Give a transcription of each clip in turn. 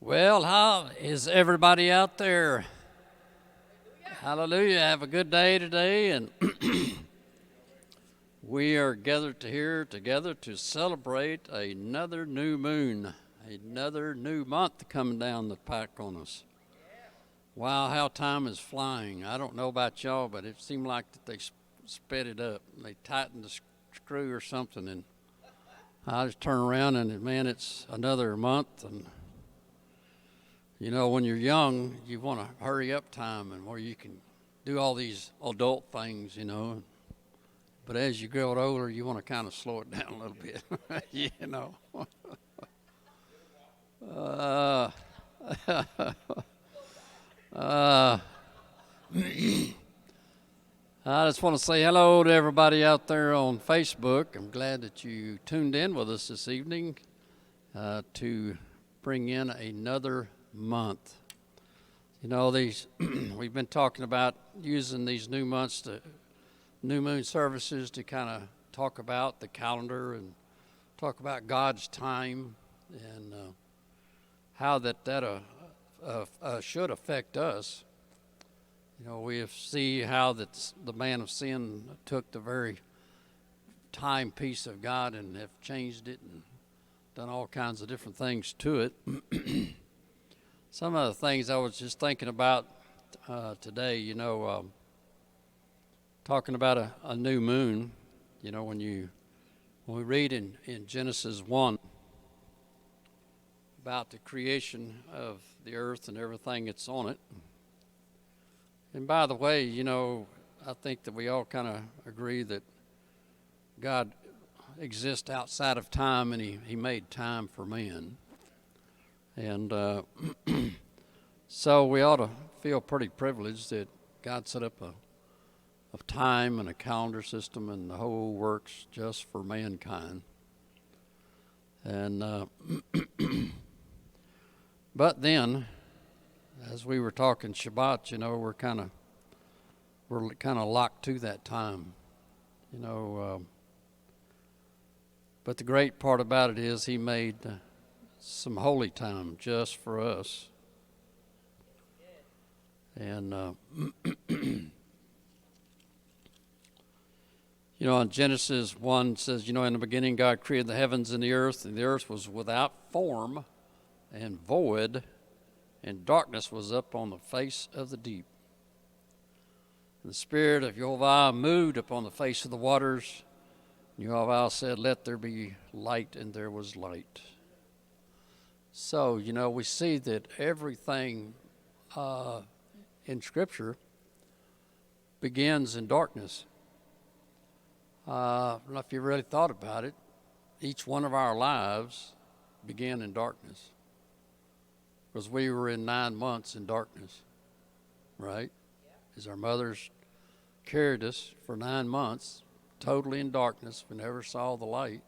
Well, how is everybody out there? Hallelujah. Have a good day today. And we are gathered here together to celebrate another new moon, another new month coming down the pike on us. Wow, how time is flying. I don't know about y'all, but it seemed like that they sped it up. They tightened the screw or something, and I just turn around and, man, it's another month. And you know, when you're young, you want to hurry up time and where you can do all these adult things, you know. But as you grow older, you want to kind of slow it down a little bit, you know. Uh, uh, I just want to say hello to everybody out there on Facebook. I'm glad that you tuned in with us this evening to bring in another month. You know, these we've been talking about using these new months to new moon services to kind of talk about the calendar and talk about God's time and how that should affect us. You know, we see how that the man of sin took the very timepiece of God and have changed it and done all kinds of different things to it. Some of the things I was just thinking about today, you know, talking about a new moon, you know, when we read in Genesis 1 about the creation of the earth and everything that's on it. And by the way, you know, I think that we all kind of agree that God exists outside of time, and he made time for man. And so we ought to feel pretty privileged that God set up a time and a calendar system, and the whole works just for mankind. And but then, as we were talking Shabbat, you know, we're kind of locked to that time, you know. But the great part about it is He made some holy time just for us. And you know, in Genesis 1 says, you know, in the beginning God created the heavens and the earth was without form and void, and darkness was up on the face of the deep. And the Spirit of Jehovah moved upon the face of the waters. And Jehovah said, let there be light, and there was light. So, you know, we see that everything in Scripture begins in darkness. I don't know if you really thought about it. Each one of our lives began in darkness because we were in 9 months in darkness, right? As our mothers carried us for 9 months, totally in darkness. We never saw the light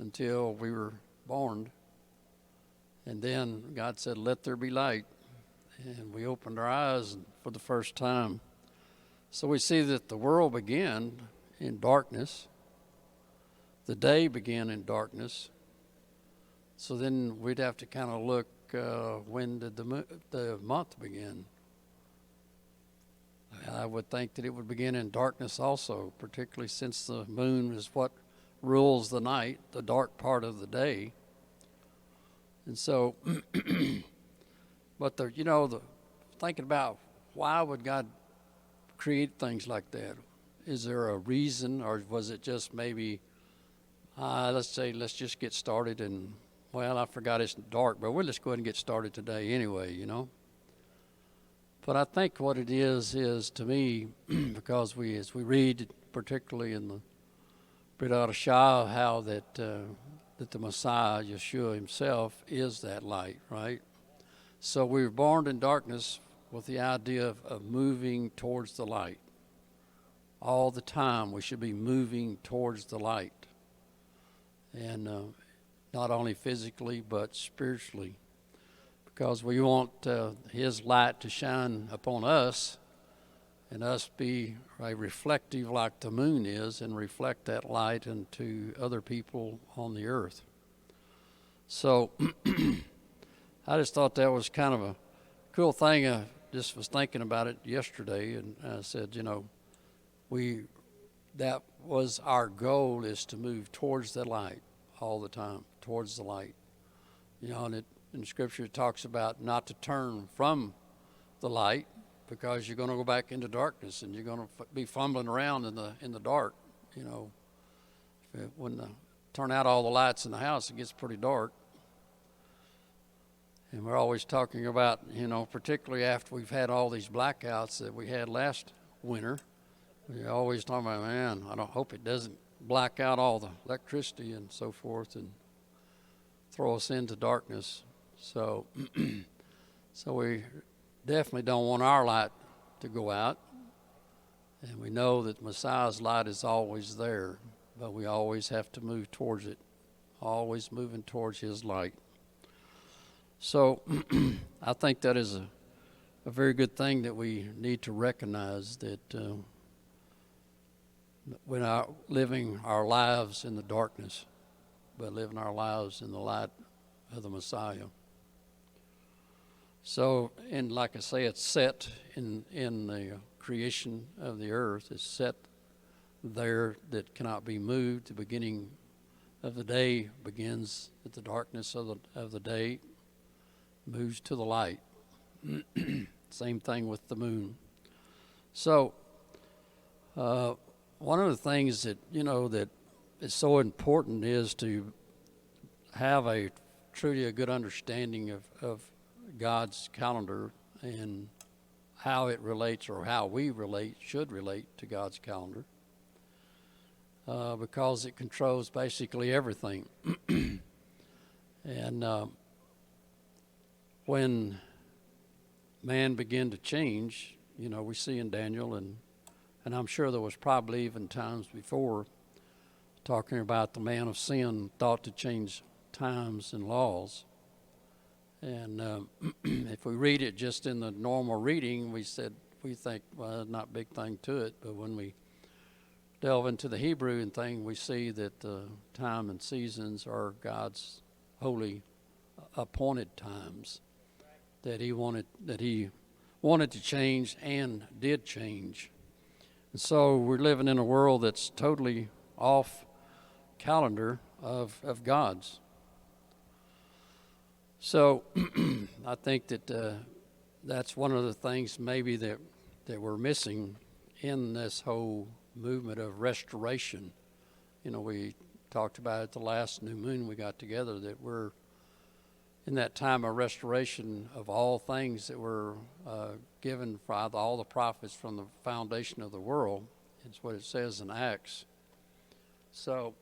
until we were born. And then God said, let there be light. And we opened our eyes for the first time. So we see that the world began in darkness. The day began in darkness. So then we'd have to kind of look, when did the month begin? I would think that it would begin in darkness also, particularly since the moon is what rules the night, the dark part of the day. And so, but thinking about why would God create things like that? Is there a reason, or was it just maybe, let's just get started and, well, I forgot it's dark, but we'll just go ahead and get started today anyway, you know? But I think what it is to me, because as we read, particularly in the Brit Hadashah, how that the Messiah, Yeshua himself, is that light, right? So we were born in darkness with the idea of moving towards the light. All the time we should be moving towards the light. And not only physically, but spiritually. Because we want his light to shine upon us and us be reflective like the moon is and reflect that light into other people on the earth. So I just thought that was kind of a cool thing. I just was thinking about it yesterday, and I said, that was our goal, is to move towards the light all the time, towards the light. And in Scripture it talks about not to turn from the light, because you're going to go back into darkness and you're going to be fumbling around in the dark. When turn out all the lights in the house, it gets pretty dark. And we're always talking about, particularly after we've had all these blackouts that we had last winter, we're always talking about, man, I don't hope it doesn't black out all the electricity and so forth and throw us into darkness. So we definitely don't want our light to go out. And we know that Messiah's light is always there, but we always have to move towards it, always moving towards his light. So I think that is a very good thing that we need to recognize, that we're not living our lives in the darkness, but living our lives in the light of the Messiah. So, and like I say, it's set in the creation of the earth. It's set there that cannot be moved. The beginning of the day begins at the darkness of the day, moves to the light. Same thing with the moon. So, one of the things that, that is so important is to have truly a good understanding of God's calendar and how it relates, or how we should relate to God's calendar, because it controls basically everything. And when man began to change, we see in Daniel, and I'm sure there was probably even times before, talking about the man of sin thought to change times and laws. And if we read it just in the normal reading, we think, well, there's not a big thing to it. But when we delve into the Hebrew and thing, we see that time and seasons are God's holy appointed times that he wanted to change and did change. And so we're living in a world that's totally off calendar of God's. So I think that that's one of the things maybe that we're missing in this whole movement of restoration. We talked about it the last new moon we got together, that we're in that time of restoration of all things that were given by all the prophets from the foundation of the world. It's what it says in Acts. So,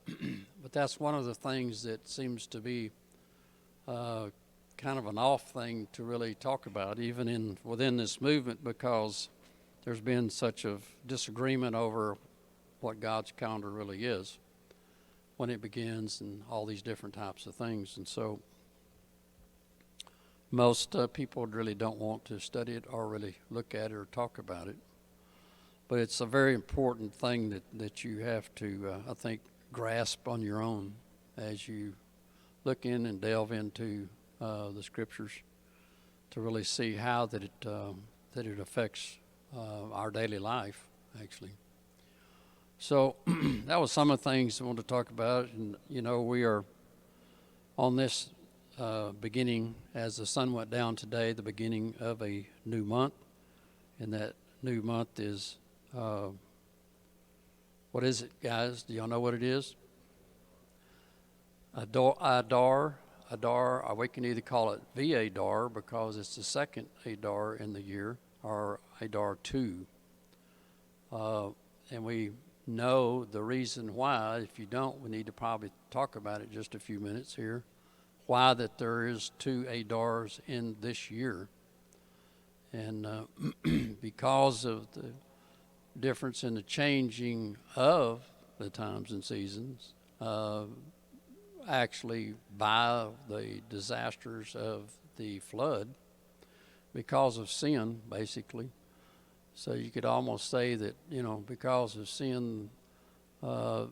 but that's one of the things that seems to be kind of an off thing to really talk about, even within this movement, because there's been such a disagreement over what God's calendar really is, when it begins, and all these different types of things. And so most people really don't want to study it or really look at it or talk about it. But it's a very important thing that you have to, I think, grasp on your own as you look in and delve into the Scriptures, to really see how that it affects our daily life, actually. So that was some of the things I wanted to talk about. And, we are on this beginning, as the sun went down today, the beginning of a new month. And that new month is, what is it, guys? Do y'all know what it is? Adar, or we can either call it Vadar, because it's the second Adar in the year, or Adar 2. And we know the reason why. If you don't, we need to probably talk about it just a few minutes here. Why that there is 2 Adars in this year. And because of the difference in the changing of the times and seasons, actually by the disasters of the flood, because of sin, basically. So you could almost say that, because of sin, the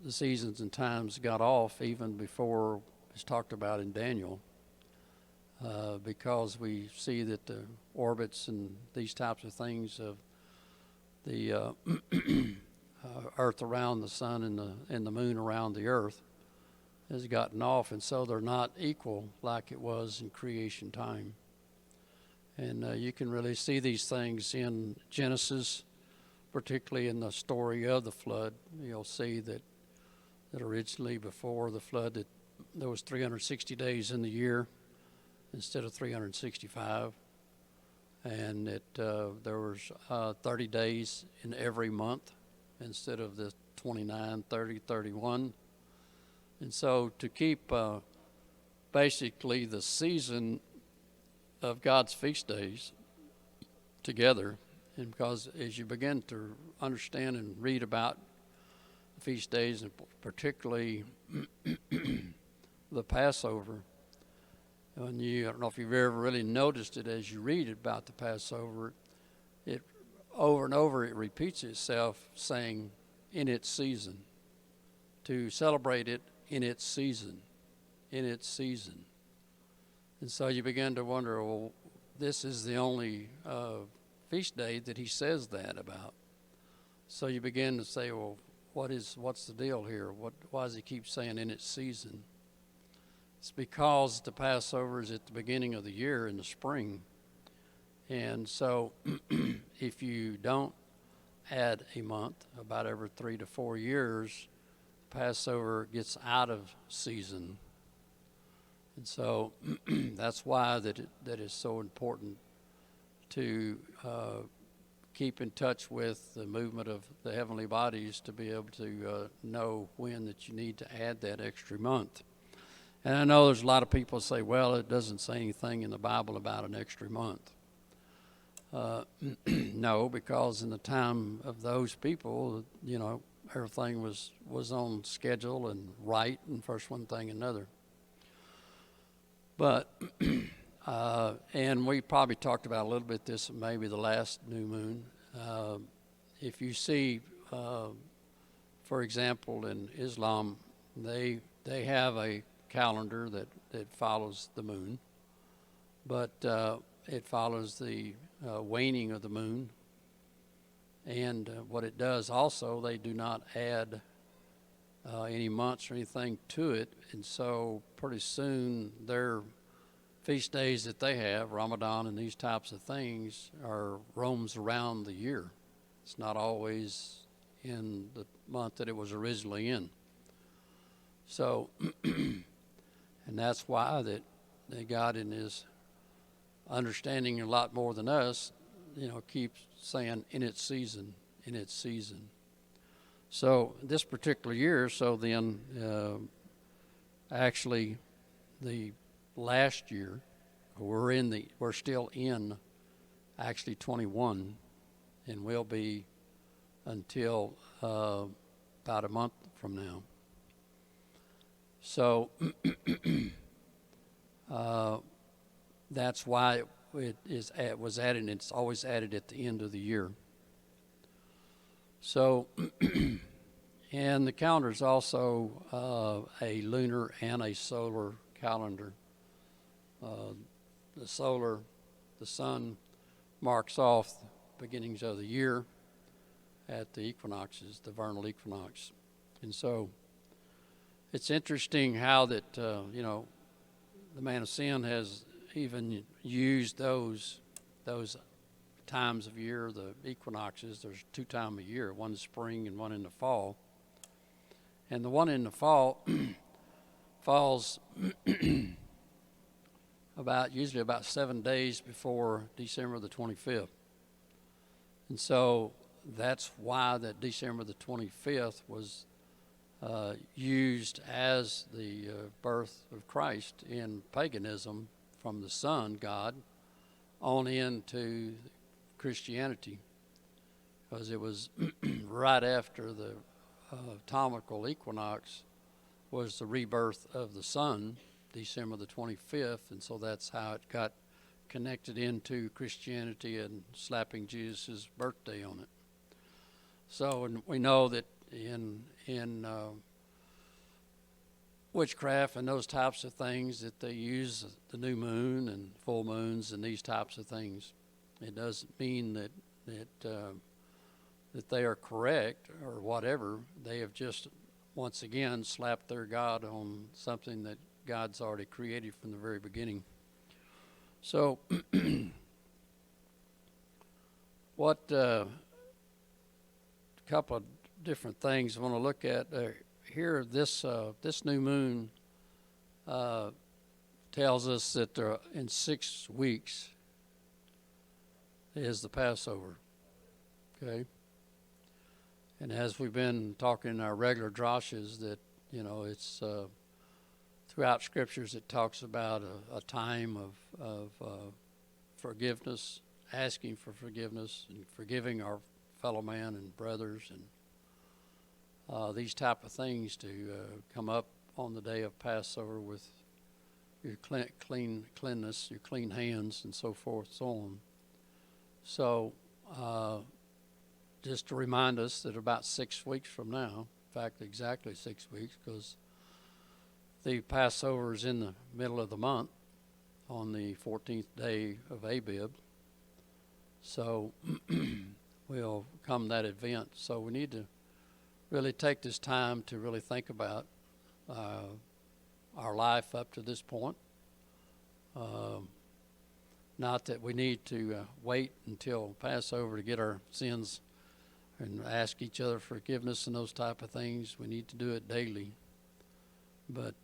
seasons and times got off even before it's talked about in Daniel. because we see that the orbits and these types of things of the Earth around the sun and the moon around the Earth has gotten off, and so they're not equal like it was in creation time. And you can really see these things in Genesis, particularly in the story of the flood. You'll see that originally before the flood that there was 360 days in the year instead of 365, and that there was 30 days in every month instead of the 29, 30, 31. And so to keep basically the season of God's feast days together, and because as you begin to understand and read about feast days, and particularly the Passover, and I don't know if you've ever really noticed it as you read about the Passover, it over and over it repeats itself saying in its season, to celebrate it in its season, in its season. And so you begin to wonder, well, this is the only feast day that he says that about. So you begin to say, well, what's the deal here? Why does he keep saying in its season? It's because the Passover is at the beginning of the year in the spring. And so if you don't add a month, about every 3 to 4 years, Passover gets out of season. And so that's why that is so important to keep in touch with the movement of the heavenly bodies to be able to know when that you need to add that extra month. And I know there's a lot of people say, well, it doesn't say anything in the Bible about an extra month. No, because in the time of those people, everything was on schedule and right, and first one thing another. But, and we probably talked about a little bit this, maybe the last new moon. If you see, for example, in Islam, they have a calendar that follows the moon, but it follows the waning of the moon. And what it does also, they do not add any months or anything to it, and so pretty soon their feast days that they have, Ramadan and these types of things, roams around the year. It's not always in the month that it was originally in. So, and that's why that God in his understanding a lot more than us, keeps saying in its season, in its season. So this particular year, actually the last year, we're still in actually 21, and will be until about a month from now. So that's why it was added, and it's always added at the end of the year. So, and the calendar is also a lunar and a solar calendar. The sun marks off the beginnings of the year at the equinoxes, the vernal equinox. And so it's interesting how that, the man of sin has even used those times of year, the equinoxes. There's 2 times a year, one in spring and one in the fall. And the one in the fall falls usually about 7 days before December the 25th. And so that's why that December the 25th was used as the birth of Christ in paganism, from the sun god on into Christianity, because it was right after the autumnal equinox was the rebirth of the sun, December the 25th, and so that's how it got connected into Christianity and slapping Jesus' birthday on it. So, and we know that witchcraft and those types of things that they use the new moon and full moons and these types of things. It doesn't mean that they are correct or whatever. They have just once again slapped their God on something that God's already created from the very beginning. So what a couple of different things I want to look at here. This new moon tells us that in 6 weeks is the Passover. Okay. And as we've been talking in our regular droshes, that it's throughout scriptures it talks about a time of forgiveness, asking for forgiveness and forgiving our fellow man and brothers, and these type of things to come up on the day of Passover with your cleanness, your clean hands, and so forth, so on. So just to remind us that about 6 weeks from now, in fact, exactly 6 weeks, because the Passover is in the middle of the month on the 14th day of Abib. So will come that event. So we need to really take this time to really think about our life up to this point. Not that we need to wait until Passover to get our sins and ask each other forgiveness and those type of things. We need to do it daily. But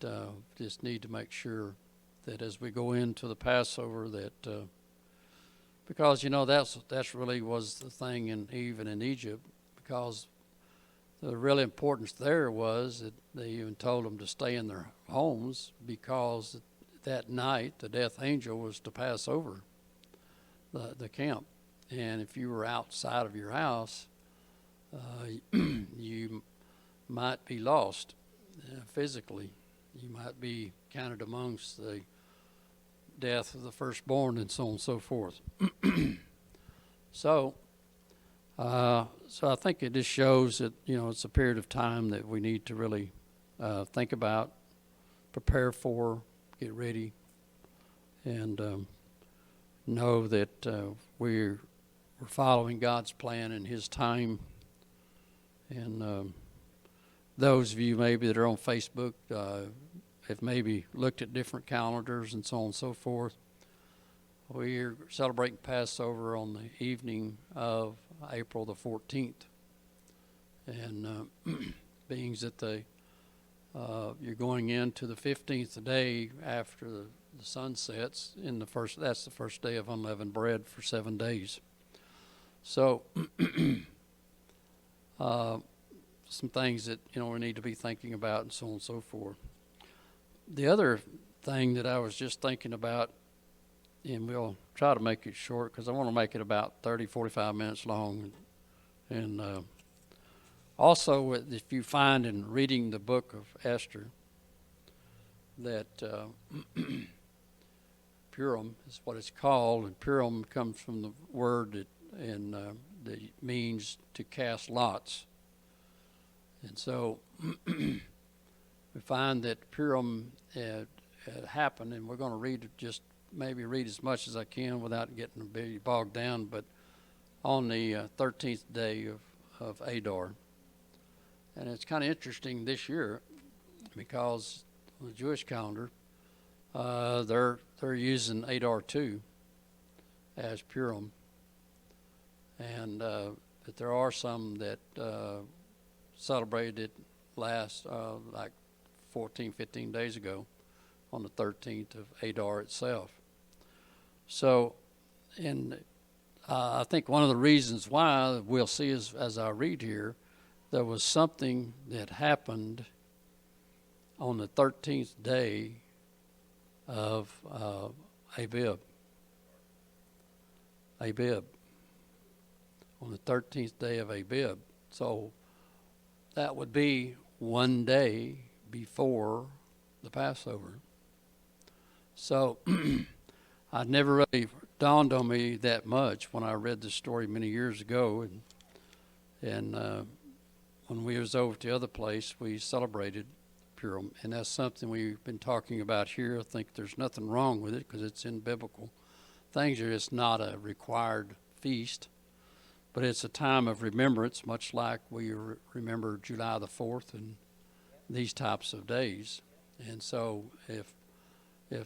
just need to make sure that as we go into the Passover that because that's really was the thing even in Egypt, because the real importance there was that they even told them to stay in their homes, because that night the death angel was to pass over the camp, and if you were outside of your house, you might be lost physically. You might be counted amongst the death of the firstborn and so on and so forth. So I think it just shows that it's a period of time that we need to really think about, prepare for, get ready, and know that we're following God's plan and His time. And those of you maybe that are on Facebook have maybe looked at different calendars and so on and so forth. We're celebrating Passover on the evening of April the 14th. And being that you're going into the 15th day after the sun sets, that's the first day of unleavened bread for 7 days. So some things that we need to be thinking about and so on and so forth. The other thing that I was just thinking about, and we'll try to make it short because I want to make it about 45 minutes long, and also if you find in reading the book of Esther that Purim is what it's called, and Purim comes from the word that means to cast lots. And so we find that Purim had happened, and we're going to read as much as I can without getting very bogged down, but on the 13th day of Adar. And it's kind of interesting this year because on the Jewish calendar, they're using Adar 2 as Purim. And but there are some that celebrated it last like 15 days ago on the 13th of Adar itself. So, and I think one of the reasons why we'll see as I read here, there was something that happened on the 13th day of Abib. On the 13th day of Abib. So that would be 1 day before the Passover. So it never really dawned on me that much when I read this story many years ago, and when we was over to the other place, we celebrated Purim, and that's something we've been talking about here. I think there's nothing wrong with it because it's in biblical things. It's not a required feast, but it's a time of remembrance, much like we remember July the 4th and these types of days. And so if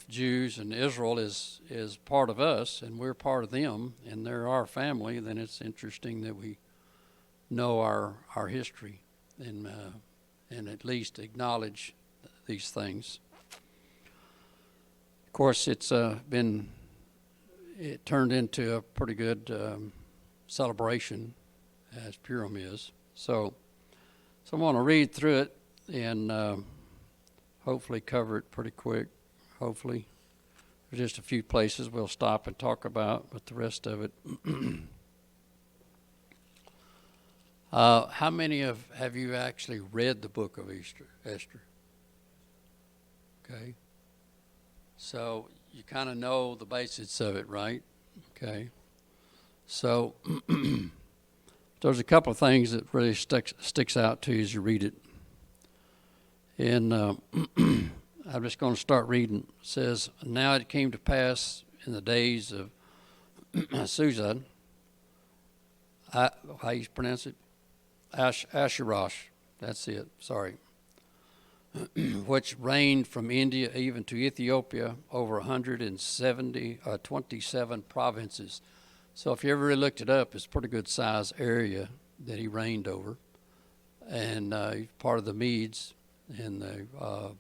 Jews and Israel is part of us and we're part of them and they're our family, then it's interesting that we know our history and at least acknowledge these things. Of course, it turned into a pretty good celebration, as Purim is. So I want to read through it and hopefully cover it pretty quick. Hopefully, there's just a few places we'll stop and talk about, but the rest of it. How many have you actually read the book of Esther? Okay. So you kind of know the basics of it, right? Okay. So there's a couple of things that really sticks out to you as you read it. And I'm just going to start reading. It says, "Now it came to pass in the days of Suzan," how you pronounce it? Asherosh, that's it, sorry, which reigned from India even to Ethiopia over 127 provinces. So if you ever really looked it up, it's a pretty good size area that he reigned over. And he's part of the Medes and the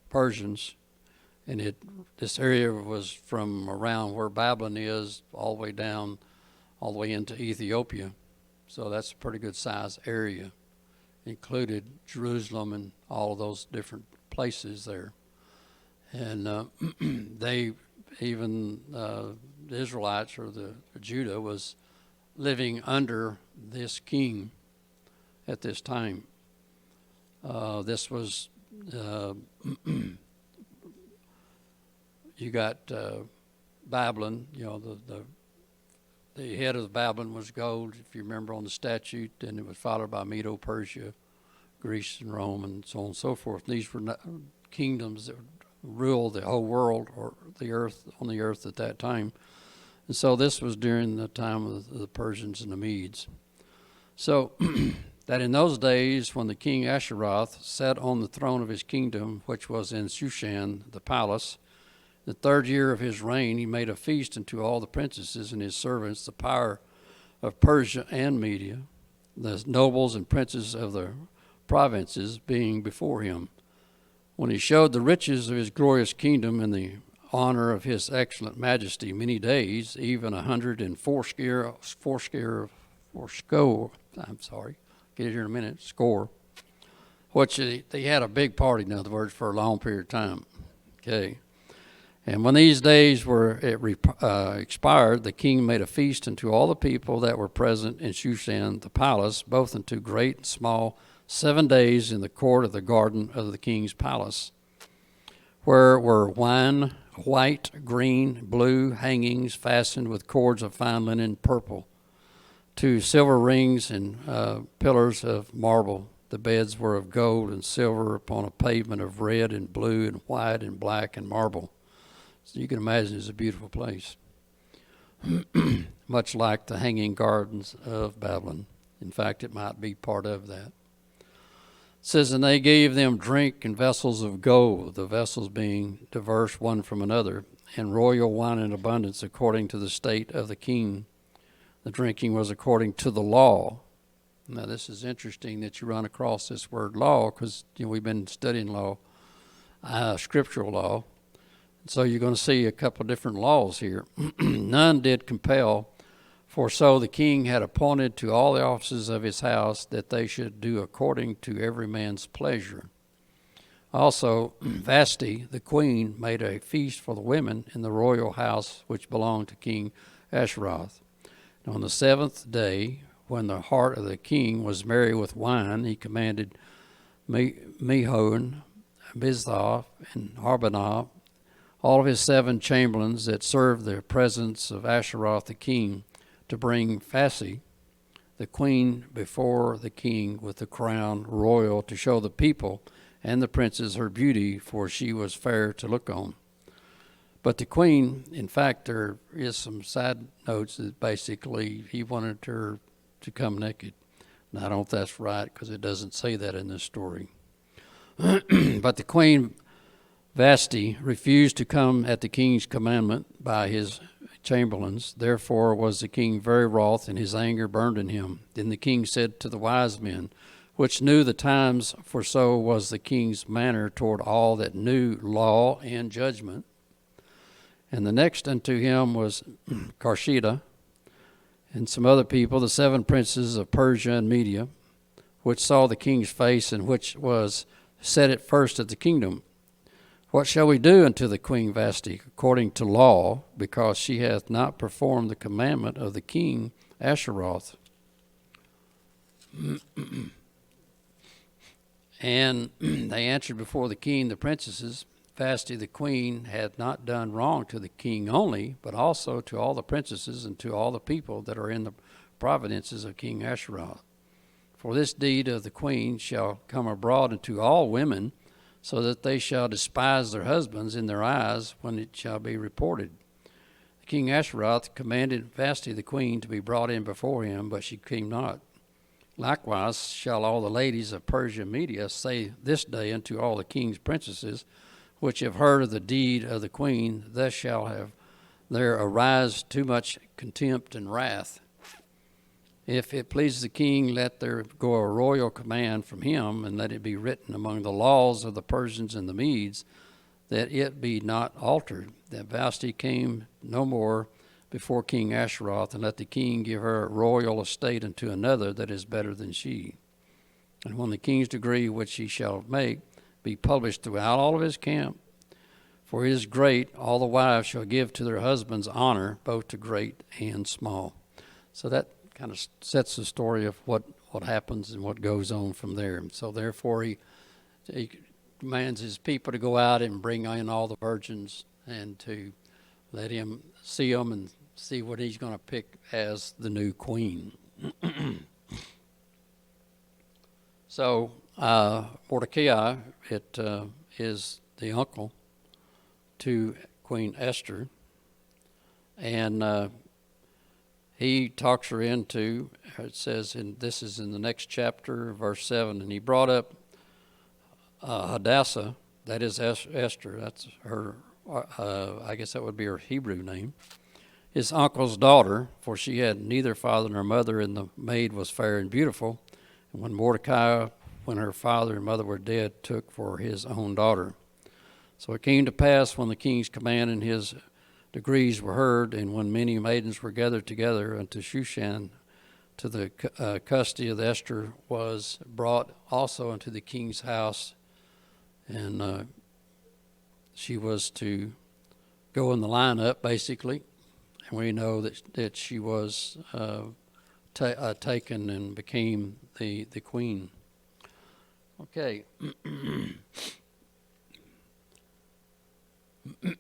Persians. And this area was from around where Babylon is all the way down, all the way into Ethiopia. So that's a pretty good size area. Included Jerusalem and all of those different places there. And the Israelites or the Judah was living under this king at this time. This was you got Babylon. You know, the head of Babylon was gold, if you remember on the statute, and it was followed by Medo-Persia, Greece, and Rome, and so on and so forth. These were kingdoms that ruled the whole world or the earth on the earth at that time. And so this was during the time of the Persians and the Medes. So that in those days when the king Asheroth sat on the throne of his kingdom, which was in Shushan, the palace, the 3rd year of his reign, he made a feast unto all the princesses and his servants, the power of Persia and Media, the nobles and princes of the provinces being before him. When he showed the riches of his glorious kingdom and the honor of his excellent majesty many days, even 180 get it here in a minute, score, which they had a big party, in other words, for a long period of time. Okay. And when these days were expired, the king made a feast unto all the people that were present in Shushan the palace, both unto great and small, 7 days in the court of the garden of the king's palace, where were wine, white, green, blue hangings fastened with cords of fine linen, purple, 2 silver rings and pillars of marble. The beds were of gold and silver upon a pavement of red and blue and white and black and marble. So you can imagine it's a beautiful place, much like the Hanging Gardens of Babylon. In fact, it might be part of that. It says, and they gave them drink in vessels of gold, the vessels being diverse one from another, and royal wine in abundance according to the state of the king. The drinking was according to the law. Now, this is interesting that you run across this word law because we've been studying law, scriptural law. So you're going to see a couple of different laws here. None did compel, for so the king had appointed to all the offices of his house that they should do according to every man's pleasure. Also, Vashti, the queen, made a feast for the women in the royal house which belonged to King Asheroth. And on the 7th day, when the heart of the king was merry with wine, he commanded Mehon, Biztha, and Harbonah, all of his 7 chamberlains that served the presence of Asheroth the king, to bring Vashti, the queen, before the king with the crown royal, to show the people and the princes her beauty, for she was fair to look on. But the queen, in fact, there is some side notes that basically he wanted her to come naked. And I don't know if that's right because it doesn't say that in this story. But the queen Vashti refused to come at the king's commandment by his chamberlains. Therefore was the king very wroth, and his anger burned in him. Then the king said to the wise men, which knew the times, for so was the king's manner toward all that knew law and judgment. And the next unto him was Karshida, and some other people, the 7 princes of Persia and Media, which saw the king's face, and which was set at first at the kingdom. What shall we do unto the queen Vashti according to law, because she hath not performed the commandment of the king Asheroth? And they answered before the king, the princesses, Vashti the queen had not done wrong to the king only, but also to all the princesses and to all the people that are in the provinces of King Asheroth. For this deed of the queen shall come abroad unto all women, so that they shall despise their husbands in their eyes when it shall be reported. King Asheroth commanded Vashti the queen to be brought in before him, but she came not. Likewise shall all the ladies of Persia and Media say this day unto all the king's princesses, which have heard of the deed of the queen, thus shall have there arise too much contempt and wrath. If it pleases the king, let there go a royal command from him, and let it be written among the laws of the Persians and the Medes, that it be not altered, that Vashti came no more before King Asheroth, and let the king give her a royal estate unto another that is better than she. And when the king's decree which he shall make be published throughout all of his camp, for it is great, all the wives shall give to their husbands honor, both to great and small. So that kind of sets the story of what happens and what goes on from there. And so therefore he commands his people to go out and bring in all the virgins and to let him see them and see what he's going to pick as the new queen. So Mordecai, it is the uncle to Queen Esther, and he talks her into, it says, and this is in the next chapter, verse 7, and he brought up Hadassah, that is Esther, that's her, I guess that would be her Hebrew name, his uncle's daughter, for she had neither father nor mother, and the maid was fair and beautiful. And when Mordecai, when her father and mother were dead, took for his own daughter. So it came to pass, when the king's command and his decrees were heard, and when many maidens were gathered together unto Shushan, to the custody of Esther was brought also into the king's house, and she was to go in the lineup, basically. And we know that she was taken and became the queen. Okay.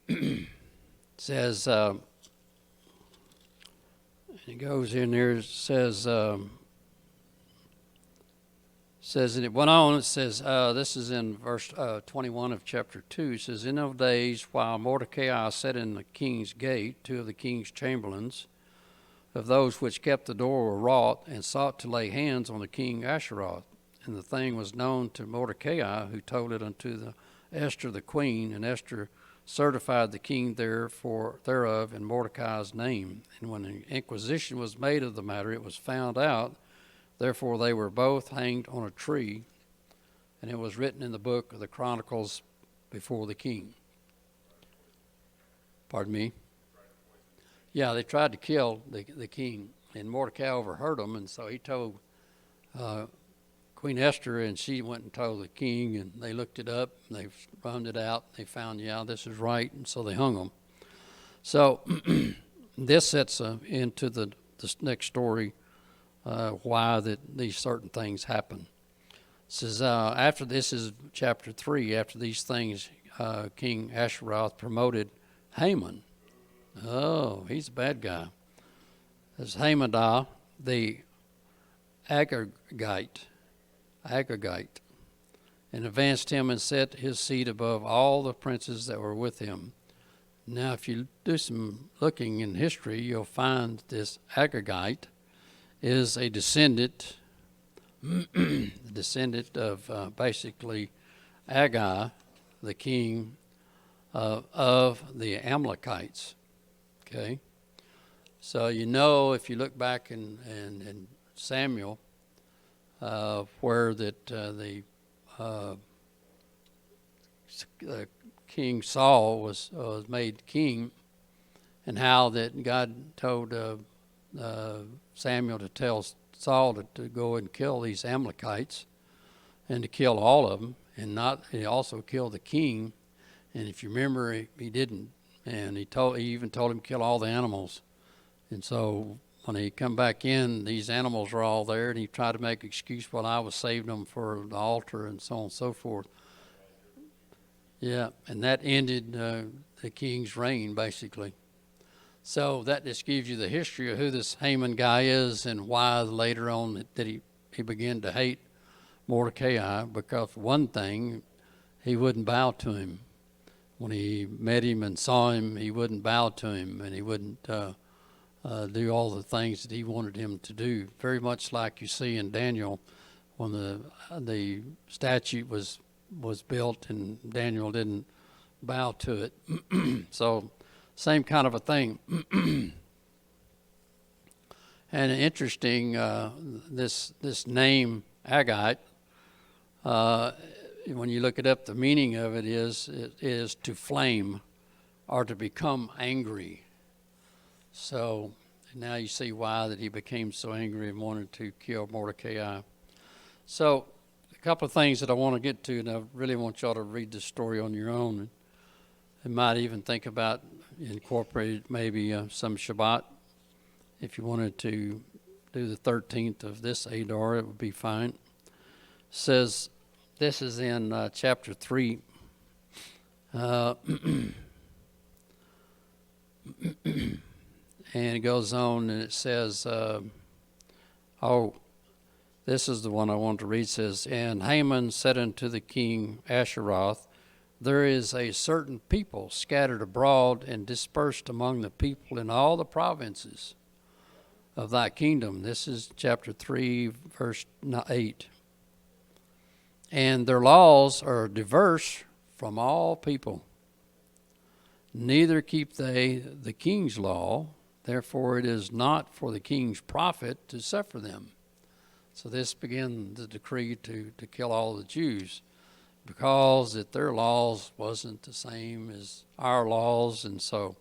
It says, it goes in there, it says, and it went on, it says, this is in verse 21 of chapter 2, it says, in those days, while Mordecai sat in the king's gate, 2 of the king's chamberlains, of those which kept the door, were wrought, and sought to lay hands on the king Asheroth. And the thing was known to Mordecai, who told it unto Esther the queen, and Esther certified the king thereof in Mordecai's name. And when an inquisition was made of the matter, it was found out. Therefore they were both hanged on a tree, and it was written in the book of the Chronicles before the king. Pardon me? Yeah, they tried to kill the king, and Mordecai overheard them, and so he told Queen Esther, and she went and told the king, and they looked it up, and they found it out, they found, yeah, this is right, and so they hung them. So this sets into the next story, why these certain things happen. It says, after this is chapter 3, after these things, King Asheroth promoted Haman. Oh, he's a bad guy. As Hamadah, the Agagite, and advanced him and set his seat above all the princes that were with him. Now, if you do some looking in history, you'll find this Agagite is a descendant, of basically Agag, the king of the Amalekites. Okay, so if you look back in Samuel, where that the King Saul was made king, and how that God told Samuel to tell Saul to go and kill these Amalekites, and to kill all of them, and he also killed the king. And if you remember, he didn't, and he even told him to kill all the animals. And so when he come back in, these animals were all there, and he tried to make an excuse, well, I was saving them for the altar and so on and so forth. Yeah, and that ended the king's reign, basically. So that just gives you the history of who this Haman guy is, and why later on that he began to hate Mordecai, because one thing, he wouldn't bow to him. When he met him and saw him, he wouldn't bow to him, and he wouldn't do all the things that he wanted him to do. Very much like you see in Daniel, when the statute was built and Daniel didn't bow to it. So same kind of a thing. And interesting, this name Agagite, when you look it up, the meaning of it is to flame or to become angry. So now you see why that he became so angry and wanted to kill Mordecai. So a couple of things that I want to get to, and I really want y'all to read this story on your own, and might even think about incorporating maybe some Shabbat. If you wanted to do the 13th of this Adar, it would be fine. It says, this is in chapter 3. And it goes on and it says, this is the one I want to read. It says, and Haman said unto the king Asheroth, there is a certain people scattered abroad and dispersed among the people in all the provinces of thy kingdom. This is chapter 3, verse 8. And their laws are diverse from all people. Neither keep they the king's law, therefore it is not for the king's profit to suffer them. So this began the decree to kill all the Jews, because that their laws wasn't the same as our laws, and so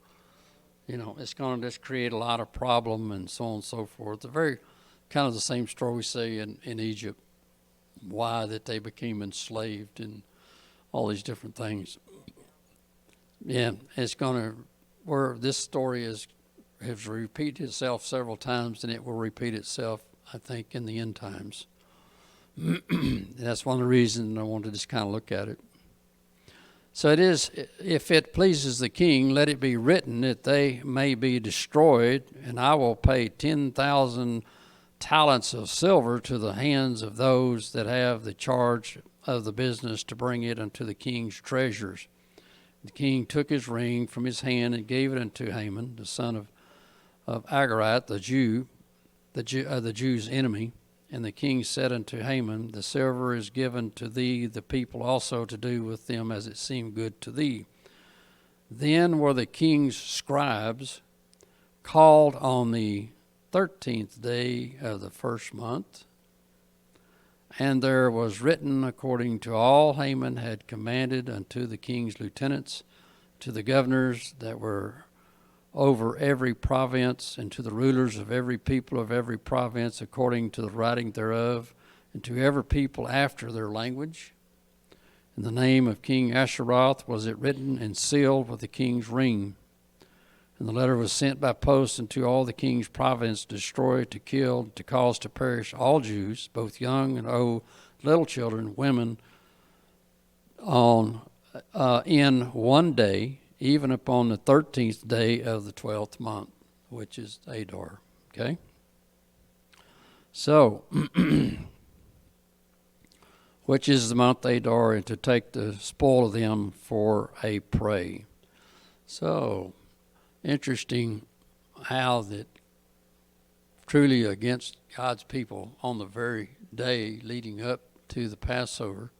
it's going to just create a lot of problem and so on and so forth. The very kind of the same story we see in Egypt, why that they became enslaved and all these different things. Yeah, it's going to, where this story has repeated itself several times, and it will repeat itself, I think, in the end times. That's one of the reasons I wanted to just kind of look at it. So it is, if it pleases the king, let it be written that they may be destroyed, and I will pay 10,000 talents of silver to the hands of those that have the charge of the business to bring it unto the king's treasures. The king took his ring from his hand and gave it unto Haman, the son of Agagite, the Jew's enemy. And the king said unto Haman, the silver is given to thee, the people also to do with them as it seemed good to thee. Then were the king's scribes called on the 13th day of the first month, and there was written according to all Haman had commanded unto the king's lieutenants, to the governors that were over every province, and to the rulers of every people of every province according to the writing thereof, and to every people after their language. In the name of King Asheroth was it written and sealed with the king's ring. And the letter was sent by post unto all the king's province, to destroy, to kill, to cause to perish all Jews, both young and old, little children, women, in one day, even upon the 13th day of the 12th month, which is Adar. Okay? So, which is the month Adar, and to take the spoil of them for a prey. So, interesting how that truly against God's people on the very day leading up to the Passover,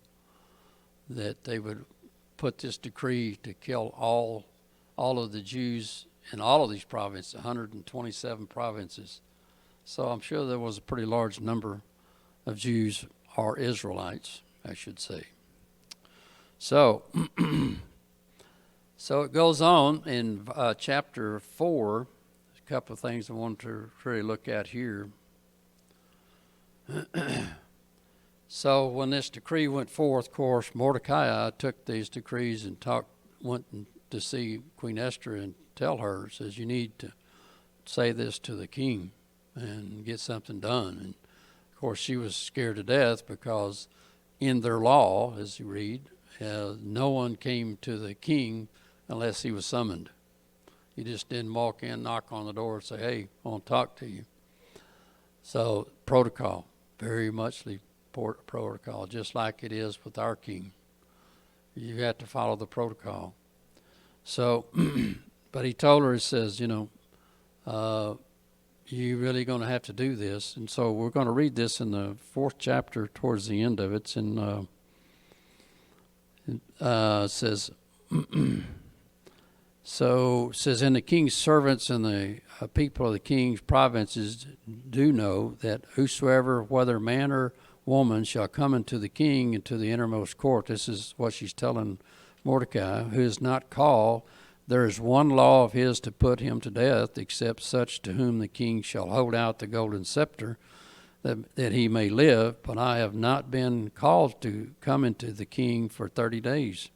that they would put this decree to kill all of the Jews in all of these provinces, 127 provinces. So I'm sure there was a pretty large number of Jews or Israelites, I should say. So, so it goes on in chapter 4. A couple of things I want to really look at here. So when this decree went forth, of course, Mordecai took these decrees and went to see Queen Esther and tell her, says, you need to say this to the king and get something done. And of course, she was scared to death because in their law, as you read, no one came to the king unless he was summoned. You just didn't walk in, knock on the door, and say, hey, I want to talk to you. So protocol, very muchly protocol, just like it is with our king. You have to follow the protocol. So, but he told her, he says, you really going to have to do this. And so we're going to read this in the 4th chapter towards the end of it. It's in, it says, so it says, and the king's servants and the people of the king's provinces do know that whosoever, whether man or woman, shall come into the king into the innermost court. This is what she's telling Mordecai, who is not called. There is one law of his to put him to death, except such to whom the king shall hold out the golden scepter, that he may live. But I have not been called to come into the king for 30 days.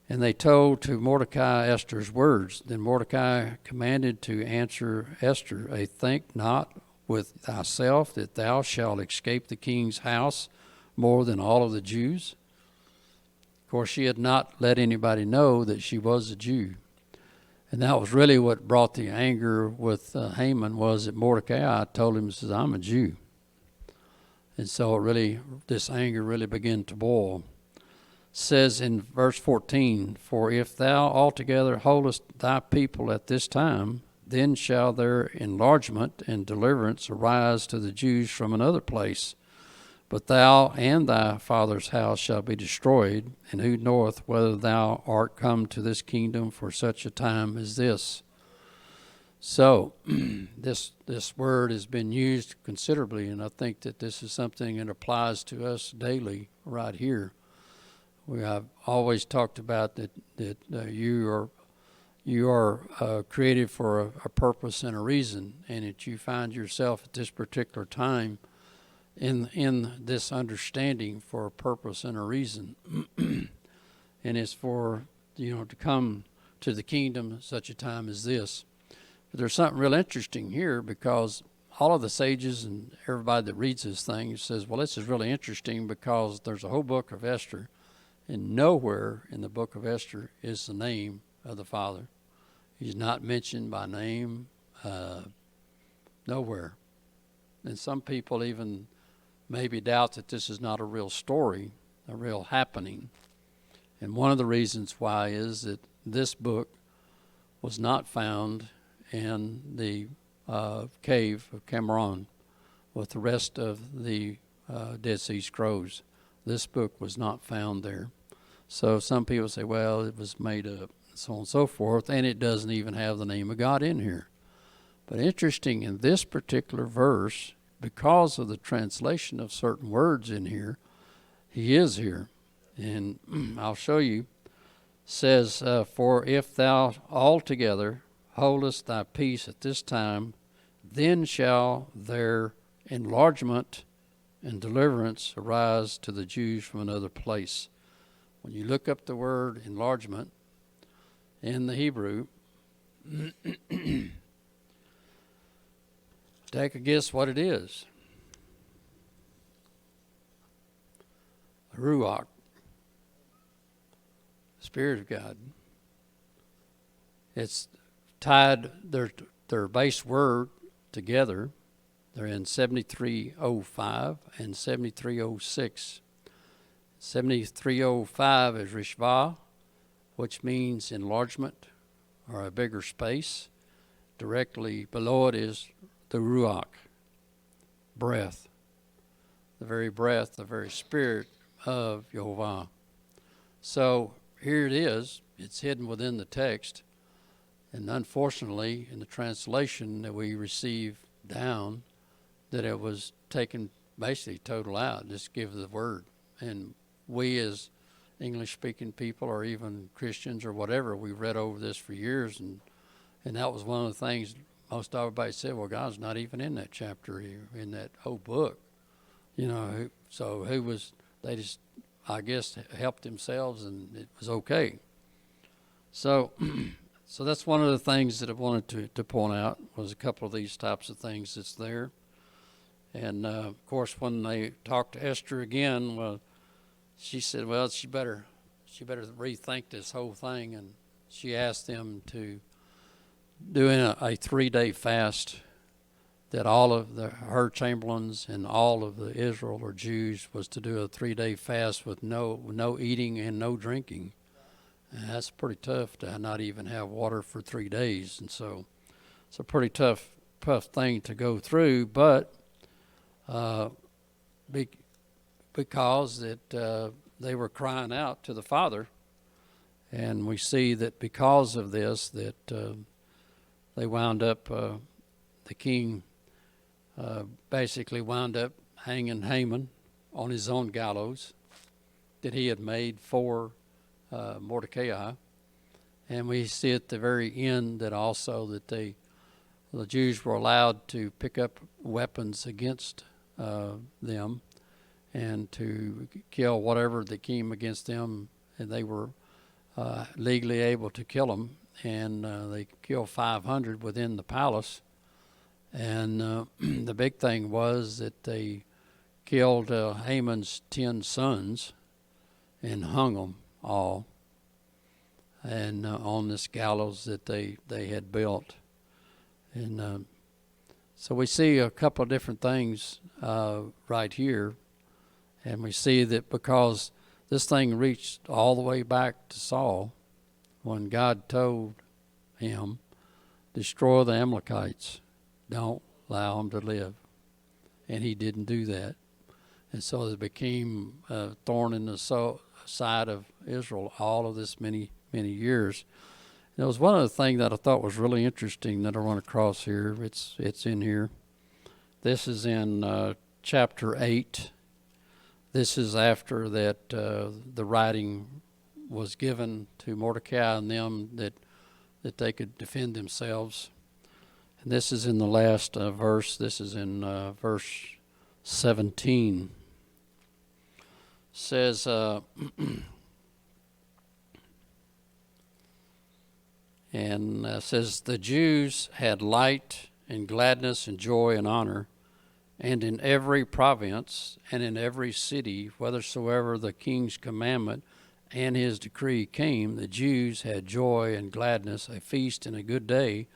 And they told to Mordecai Esther's words. Then Mordecai commanded to answer Esther, think not with thyself that thou shalt escape the king's house more than all of the Jews. Of course, she had not let anybody know that she was a Jew. And that was really what brought the anger with Haman, was that Mordecai told him, says, I'm a Jew. And so this anger really began to boil. Says in verse 14, for if thou altogether holdest thy people at this time, then shall their enlargement and deliverance arise to the Jews from another place. But thou and thy father's house shall be destroyed, and who knoweth whether thou art come to this kingdom for such a time as this? So this word has been used considerably, and I think that this is something that applies to us daily right here. I've always talked about that you are created for a purpose and a reason, and that you find yourself at this particular time in this understanding for a purpose and a reason. And it's for to come to the kingdom at such a time as this. But there's something real interesting here, because all of the sages and everybody that reads this thing says, well, this is really interesting because there's a whole book of Esther, and nowhere in the book of Esther is the name of the father. He's not mentioned by name, nowhere. And some people even maybe doubt that this is not a real story, a real happening. And one of the reasons why is that this book was not found in the cave of Qumran with the rest of the Dead Sea Scrolls. This book was not found there. So some people say, well, it was made up, and so on and so forth, and it doesn't even have the name of God in here. But interesting, in this particular verse, because of the translation of certain words in here, he is here. And I'll show you. Says, for if thou altogether holdest thy peace at this time, then shall their enlargement and deliverance arise to the Jews from another place. When you look up the word enlargement in the Hebrew, take a guess what it is. Ruach, Spirit of God. It's tied their base word together, They're in 7305 and 7306. 7305 is Rishva, which means enlargement or a bigger space. Directly below it is the Ruach, breath, the very breath, the very spirit of Jehovah. So here it is. It's hidden within the text. And unfortunately, in the translation that we receive down, that it was taken basically total out, just give the word. And we as English-speaking people or even Christians or whatever, we read over this for years, and that was one of the things most everybody said, well, God's not even in that chapter here, in that whole book. You know, so who was, they just, I guess, helped themselves and it was okay. So so that's one of the things that I wanted to point out was a couple of these types of things that's there. And, of course, when they talked to Esther again, well, she said, well, she better rethink this whole thing. And she asked them to do a 3-day fast, that all of her chamberlains and all of the Israel or Jews was to do a 3-day fast with no eating and no drinking. And that's pretty tough to not even have water for 3 days. And so it's a pretty tough thing to go through, but because that they were crying out to the Father, and we see that because of this that they wound up, the king basically wound up hanging Haman on his own gallows that he had made for Mordecai. And we see at the very end that also that the Jews were allowed to pick up weapons against them and to kill whatever that came against them, and they were legally able to kill them. And they killed 500 within the palace. And the big thing was that they killed Haman's 10 sons and hung them all, and on this gallows that they had built. And so we see a couple of different things right here, and we see that because this thing reached all the way back to Saul, when God told him, destroy the Amalekites, don't allow them to live. And he didn't do that. And so it became a thorn in the side of Israel all of this many years. And it was one of the things that I thought was really interesting that I run across here. It's in here. This is in chapter 8. This is after that the writing was given to Mordecai and them that they could defend themselves. And this is in the last verse. This is in verse 17. It says, says, the Jews had light and gladness and joy and honor, and in every province and in every city, whithersoever the king's commandment and his decree came, the Jews had joy and gladness, a feast and a good day,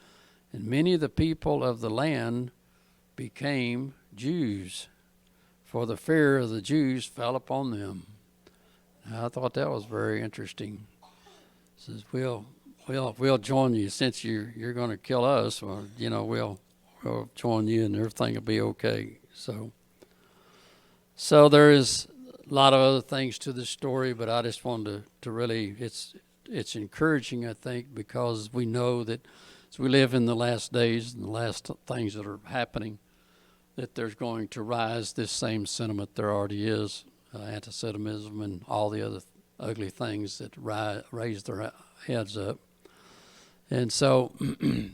and many of the people of the land became Jews, for the fear of the Jews fell upon them. I thought that was very interesting. It says, we'll join you since you're going to kill us. Well, we'll join you and everything will be okay. So there is a lot of other things to this story, but I just wanted to really, it's encouraging, I think, because we know that as we live in the last days and the last things that are happening, that there's going to rise this same sentiment there already is, anti-Semitism and all the other ugly things that raise their heads up. And so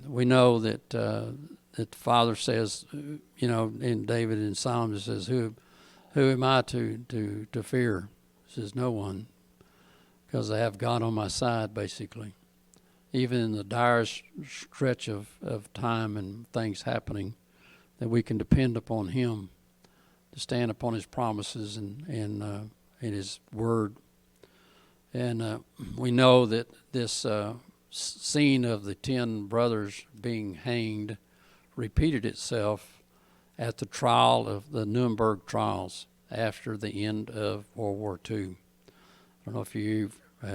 we know that that the Father says, in David in Psalms, it says, who am I to fear? He says, no one, because I have God on my side, basically. Even in the direst stretch of time and things happening, that we can depend upon Him to stand upon His promises and in His Word. And we know that this scene of the 10 brothers being hanged repeated itself at the trial of the Nuremberg trials after the end of World War II. I don't know if you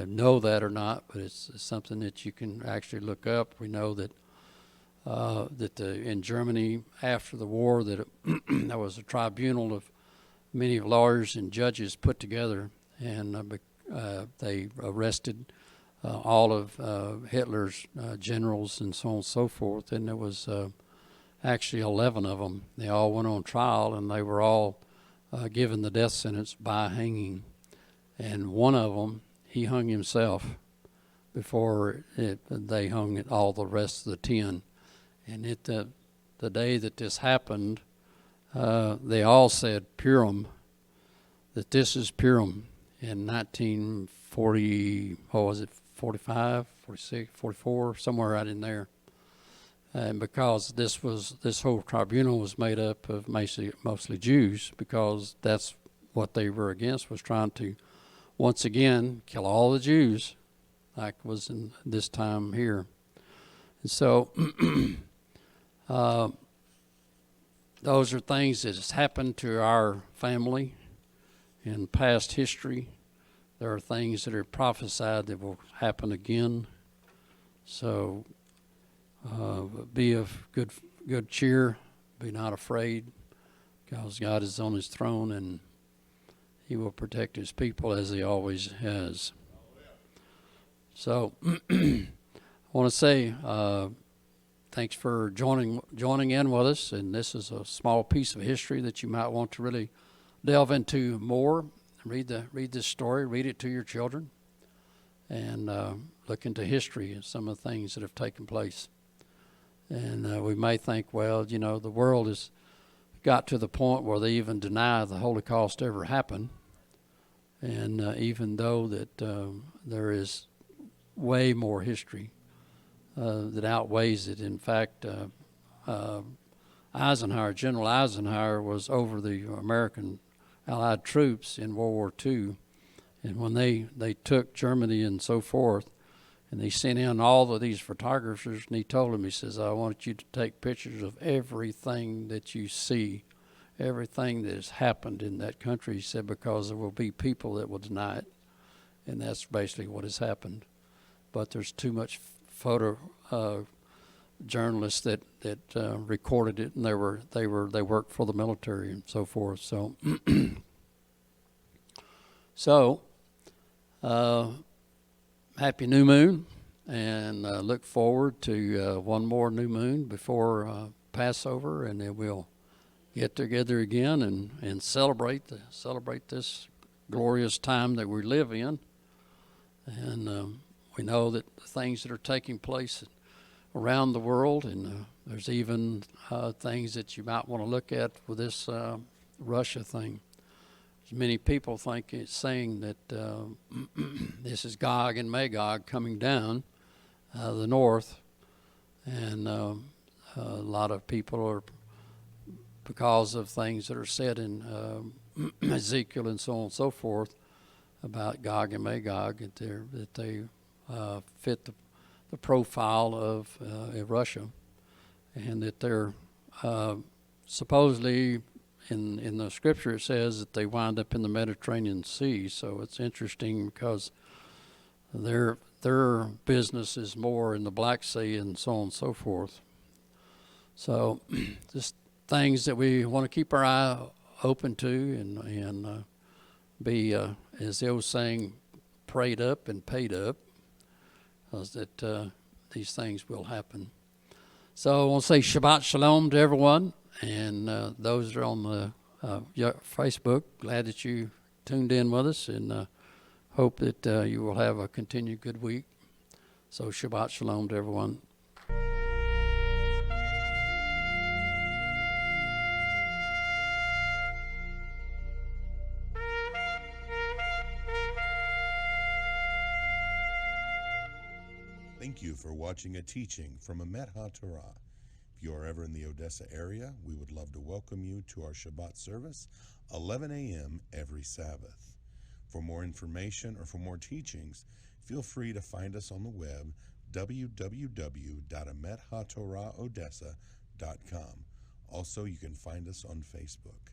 know that or not, but it's something that you can actually look up. We know that in Germany after the war that there was a tribunal of many lawyers and judges put together, and they arrested all of Hitler's generals and so on and so forth, and there was actually 11 of them. They all went on trial, and they were all given the death sentence by hanging. And one of them, he hung himself before they hung all the rest of the 10. And the day that this happened, they all said Purim, that this is Purim in 1940, what was it, 45, 46, 44, somewhere right in there. And because this whole tribunal was made up of mostly Jews, because that's what they were against, was trying to once again kill all the Jews, like was in this time here. And so those are things that has happened to our family in past history. There are things that are prophesied that will happen again. So be of good cheer, be not afraid, because God is on his throne and he will protect his people as he always has. So I want to say thanks for joining in with us, and this is a small piece of history that you might want to really delve into more. Read this story, read it to your children, and look into history and some of the things that have taken place. And we may think, well, you know, the world has got to the point where they even deny the Holocaust ever happened. And even though that there is way more history that outweighs it. In fact, General Eisenhower was over the American Allied troops in World War II. And when they took Germany and so forth, and they sent in all of these photographers, and he told them, he says, I want you to take pictures of everything that you see, everything that has happened in that country. He said, because there will be people that will deny it. And that's basically what has happened. But there's too much photo journalists that recorded it, and they worked for the military and so forth. So happy new moon, and look forward to one more new moon before Passover, and then we'll get together again and celebrate this glorious time that we live in. And we know that the things that are taking place around the world, and there's even things that you might want to look at with this Russia thing. Many people think it's saying that this is Gog and Magog coming down the north, and a lot of people are, because of things that are said in Ezekiel and so on and so forth about Gog and Magog, that they fit the profile of Russia, and that they're supposedly in the scripture it says that they wind up in the Mediterranean Sea. So it's interesting because their business is more in the Black Sea and so on and so forth. So just things that we want to keep our eye open to and be, as the old saying, prayed up and paid up, because that these things will happen. So I want to say Shabbat Shalom to everyone, and those that are on the Facebook, glad that you tuned in with us, and hope that you will have a continued good week. So Shabbat Shalom to everyone. Thank you for watching a teaching from Emet HaTorah. If you are ever in the Odessa area, we would love to welcome you to our Shabbat service, 11 a.m. every Sabbath. For more information or for more teachings, feel free to find us on the web, www.emethatorahodessa.com. Also, you can find us on Facebook.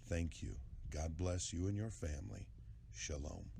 Thank you. God bless you and your family. Shalom.